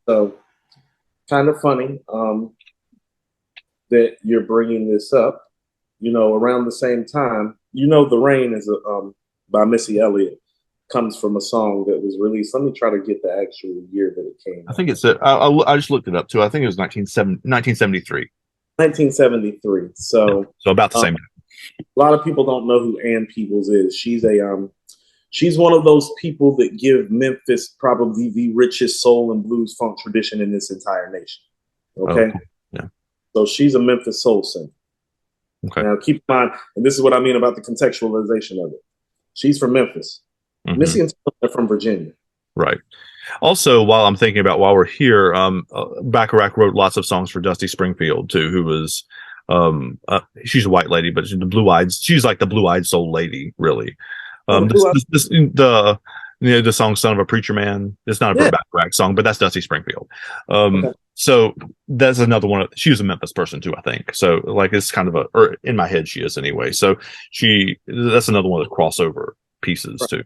So kind of funny that you're bringing this up. Around the same time, "The Rain" is by Missy Elliott, comes from a song that was released. Let me try to get the actual year that it came I out. think it's I just looked it up too. I think it was 1973. 1973. Yeah, So so about the um, same. a lot of people don't know who Ann Peebles is. She's one of those people that give Memphis probably the richest soul and blues funk tradition in this entire nation. Oh, Okay, cool. Yeah. so she's a Memphis soul singer. Okay. Now, keep in mind, and this is what I mean about the contextualization of it. She's from Memphis. Hmm. Missy and Tim are from Virginia. Right. Also, while we're here, Bacharach wrote lots of songs for Dusty Springfield too, who was, she's a white lady, but she's like the blue-eyed soul lady, really. Oh, the This, Blue Eyes. this, this the the song "Son of a Preacher Man." It's not a Yeah. Bacharach song, but that's Dusty Springfield. Okay. So that's another one. She was a Memphis person too, I think. So like it's kind of or in my head she is anyway. So that's another one of the crossover pieces Right. too.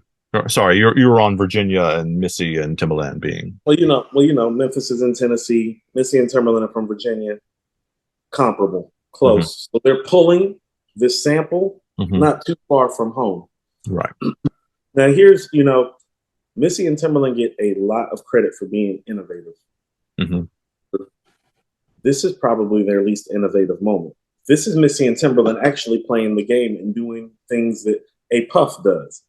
Sorry, you were on Virginia and Missy and Timbaland being Memphis is in Tennessee. Missy and Timberland are from Virginia. Comparable, Mhm, close. So they're pulling this sample mhm. not too far from home. Right. Now, Missy and Timberland get a lot of credit for being innovative. Hmm. This is probably their least innovative moment. This is Missy and Timberland actually playing the game and doing things that a Puff does.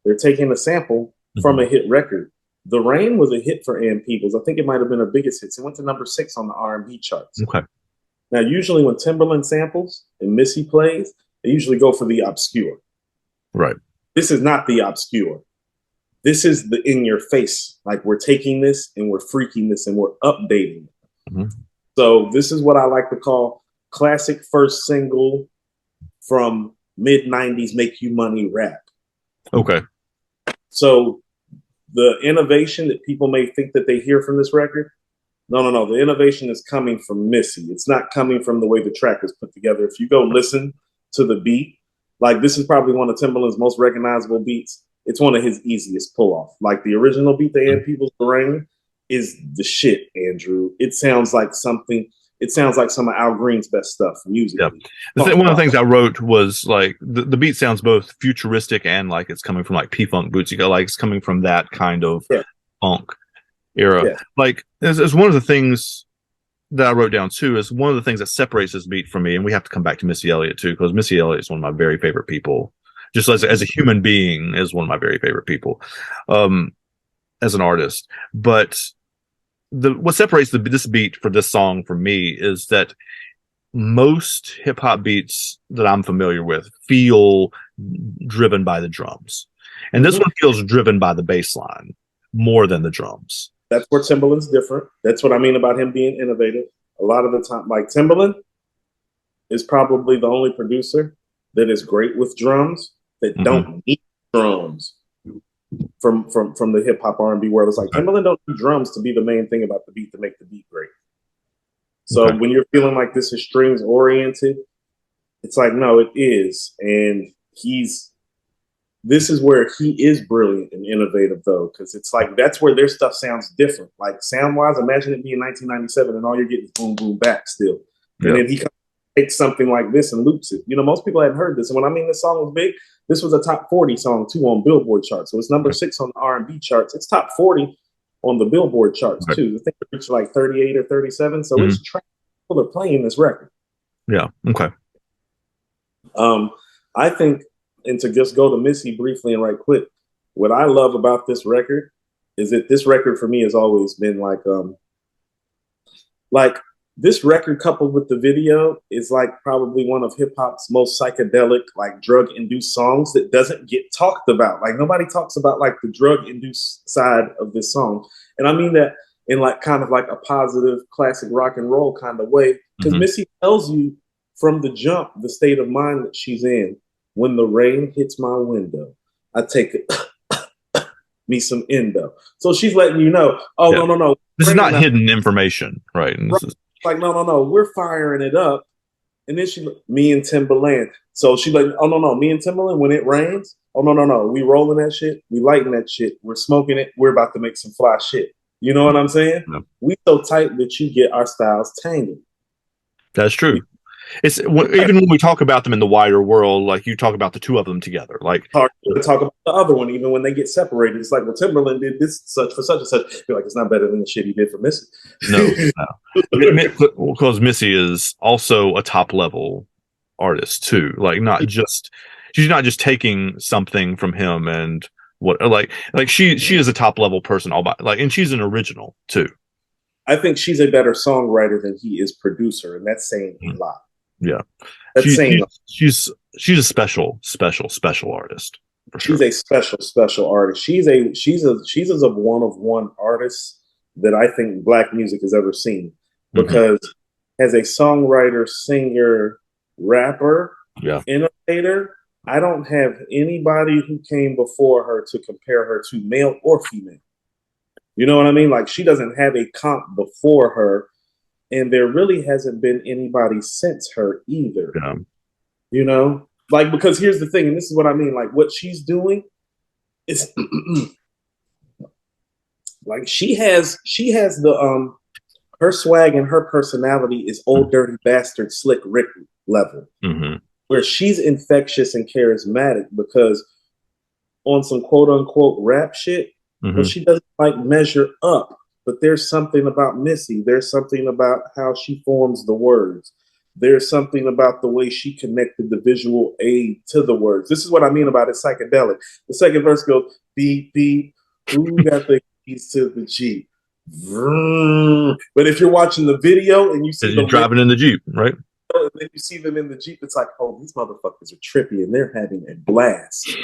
They're taking a sample from Hmm. a hit record. "The Rain" was a hit for Ann Peebles. I think it might have been her biggest hit. It went to number 6 on the R&B charts. Okay. Now, usually when Timberland samples and Missy plays, they usually go for the obscure. Right. This is not the obscure. This is the in your face. Like, we're taking this and we're freaking this and we're updating it. Hmm. So this is what I like to call classic first single from mid 90s make you money rap. Okay. So the innovation that people may think that they hear from this record, no. The innovation is coming from Missy. It's not coming from the way the track is put together. If you go listen to the beat, like, this is probably one of Timbaland's most recognizable beats. It's one of his easiest pull off. Like, the original beat they had, "People's Rain," is the shit, Andrew. It sounds like some of Al Green's best stuff Yeah. musically. One of the things I wrote was like the beat sounds both futuristic and like it's coming from like P-Funk boots. You go like it's coming from that kind of Yeah, funk era. yeah. Like as one of the things that I wrote down too is one of the things that separates this beat from me, and we have to come back to Missy Elliott too, because Missy Elliott is one of my very favorite people. Just as a human being, is one of my very favorite people, as an artist. But what separates this beat for this song for me is that most hip hop beats that I'm familiar with feel driven by the drums, and this Mhm. one feels driven by the bass line more than the drums. That's where Timbaland's different. That's what I mean about him being innovative. A lot of the time, like, Timbaland is probably the only producer that is great with drums that Hmm. don't need drums from the hip hop R&B world. It's like Okay. Timbaland don't need drums to be the main thing about the beat to make the beat great. So Okay. when you're feeling like this is strings oriented, it's like, no, it is. And this is where he is brilliant and innovative, though, because it's like that's where their stuff sounds different. Like, sound wise, imagine it being 1997 and all you're getting is boom, boom, back still. And Yeah. then he takes something like this and loops it. Most people hadn't heard this. And when I mean this song was big, this was a top 40 song too on Billboard charts. So it's number 6 on the R&B charts. It's top 40 on the Billboard charts Right. too. I think it reached like 38 or 37. So Mhm. it's people are playing this record. Yeah. Okay. I think, and to just go to Missy briefly and right quick, what I love about this record is that this record for me has always been like this record coupled with the video is like probably one of hip hop's most psychedelic, like, drug induced songs that doesn't get talked about. Like, nobody talks about like the drug induced side of this song. And I mean that in like kind of like a positive classic rock and roll kind of way. Because Hmm. Missy tells you from the jump the state of mind that she's in. "When the rain hits my window, I take me some endo." So she's letting you know, oh, Yeah. no. This is Rain not not, hidden information, right? And right. Like, no, we're firing it up. And then me and Timbaland. So she like, oh, no, me and Timbaland, when it rains, oh, no, we rolling that shit. We lighting that shit. We're smoking it. We're about to make some fly shit. You know what I'm saying? Yeah. We so tight that you get our styles tangled. That's true. It's even when we talk about them in the wider world, like you talk about the two of them together, like Hard to talk about the other one, even when they get separated. It's like, well, Timberland did this such for such and such. You're like, it's not better than the shit he did for Missy. no, because Missy is also a top level artist too. Like not just she's not just taking something from him and what like she is a top level person all by like, and she's an original too. I think she's a better songwriter than he is producer, and that's saying a lot. Yeah, That's saying she's a special artist for sure. she's a special artist. She's as of one artist that I think black music has ever seen, because as a songwriter, singer, rapper, Yeah. innovator, I don't have anybody who came before her to compare her to, male or female. You know what I mean? Like, she doesn't have a comp before her, and there really hasn't been anybody since her either. Yeah. You know, like, because here's the thing, and this is what I mean, like what she's doing is like she has the her swag and her personality is old dirty bastard slick Rick level, where she's infectious and charismatic, because on some quote unquote rap shit, but she doesn't like measure up. But there's something about Missy. There's something about how she forms the words. There's something about the way she connected the visual aid to the words. This is what I mean about it psychedelic. The second verse goes, beep, beep, who got the keys to the Jeep? Vroom. But if you're watching the video and you see you're driving in the Jeep, right? And then you see them in the Jeep, it's like, oh, these motherfuckers are trippy and they're having a blast.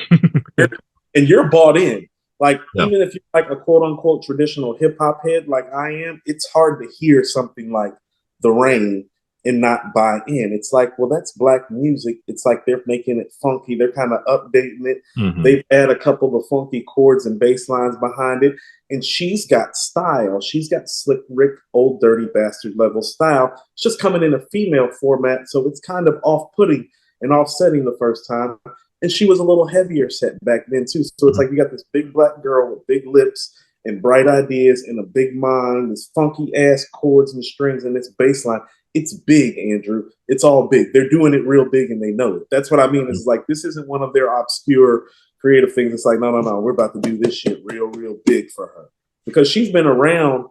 And you're bought in. Like, even if you're like a quote unquote traditional hip hop head like I am, it's hard to hear something like The Rain and not buy in. It's like, well, that's black music. It's like they're making it funky. They're kind of updating it. They've added a couple of funky chords and bass lines behind it. And she's got style. She's got slick Rick, old dirty bastard level style. It's just coming in a female format. So it's kind of off-putting and offsetting the first time. And she was a little heavier set back then too. So it's like you got this big black girl with big lips and bright ideas and a big mind, this funky ass chords and strings and this bass line. It's big, Andrew. It's all big. They're doing it real big and they know it. That's what I mean. It's like, this isn't one of their obscure creative things. It's like, no, we're about to do this shit real big for her. Because she's been around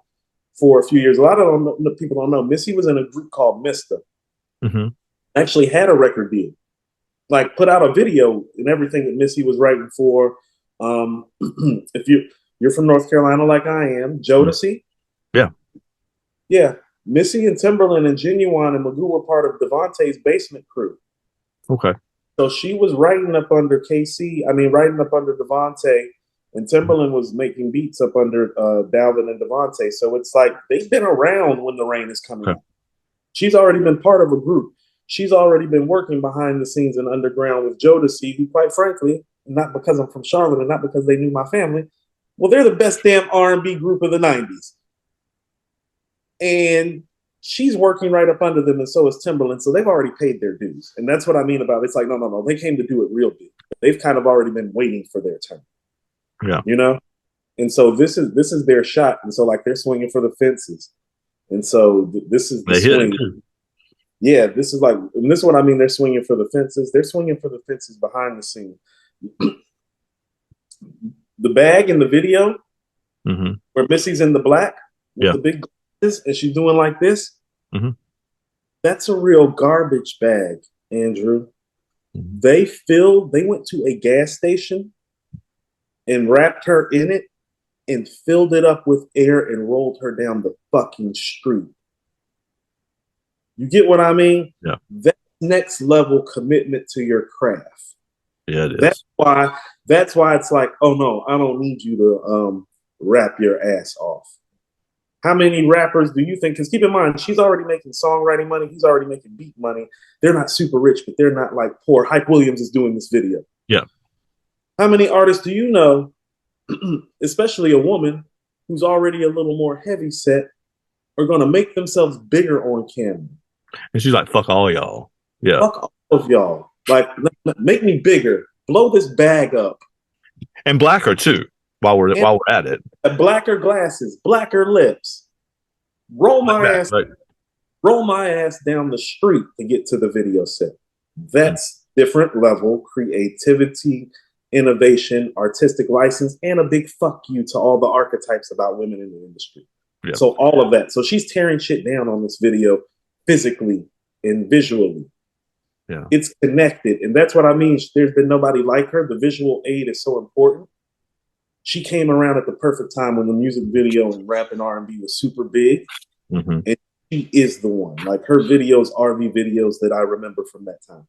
for a few years. A lot of people don't know. Missy was in a group called Mista. Actually had a record deal. Like, put out a video and everything that Missy was writing for. If you're from North Carolina like I am, Jodeci. Yeah. Missy and Timberland and Genuine and Magoo were part of Devontae's Basement Crew. Okay. So she was writing up under writing up under Devontae, and Timberland was making beats up under Dalvin and Devontae. So it's like they've been around when The Rain is coming out. She's already been part of a group. She's already been working behind the scenes and underground with Jodeci, who, quite frankly, not because I'm from Charlotte and not because they knew my family, well, they're the best damn R&B group of the 90s. And she's working right up under them, and so is Timberland. So they've already paid their dues. And that's what I mean about it. It's like, no. They came to do it real big. They've kind of already been waiting for their turn. Yeah. You know? And so this is their shot. And so, like, they're swinging for the fences. And so this is the swing. Yeah, this is like, and this is what I mean. They're swinging for the fences. They're swinging for the fences behind the scene. The bag in the video where Missy's in the black with the big glasses and she's doing like this. That's a real garbage bag, Andrew. They went to a gas station and wrapped her in it and filled it up with air and rolled her down the fucking street. You get what I mean? Yeah. That's next level commitment to your craft. Yeah, it is. That's why it's like, oh no, I don't need you to rap your ass off. How many rappers do you think? Because keep in mind, she's already making songwriting money. He's already making beat money. They're not super rich, but they're not like poor. Hype Williams is doing this video. Yeah. How many artists do you know, especially a woman who's already a little more heavy set, are going to make themselves bigger on camera? And she's like, fuck all y'all. Yeah. Fuck all of y'all. Like, make me bigger. Blow this bag up. And blacker, too. And while we're at it. blacker glasses, blacker lips. Roll Like my that, ass, right? roll my ass down the street to get to the video set. That's different level creativity, innovation, artistic license, and a big fuck you to all the archetypes about women in the industry. Yeah. So all of that. So she's tearing shit down on this video physically and visually. Yeah. It's connected. And that's what I mean. There's been nobody like her. The visual aid is so important. She came around at the perfect time when the music video and rap and R&B was super big. Mm-hmm. And she is the one. Like her videos are the videos that I remember from that time.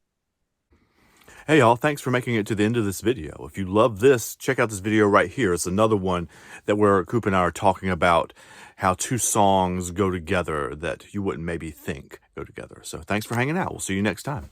Hey y'all, thanks for making it to the end of this video. If you love this, check out this video right here. It's another one that where Coop and I are talking about how two songs go together that you wouldn't maybe think go together. So thanks for hanging out. We'll see you next time.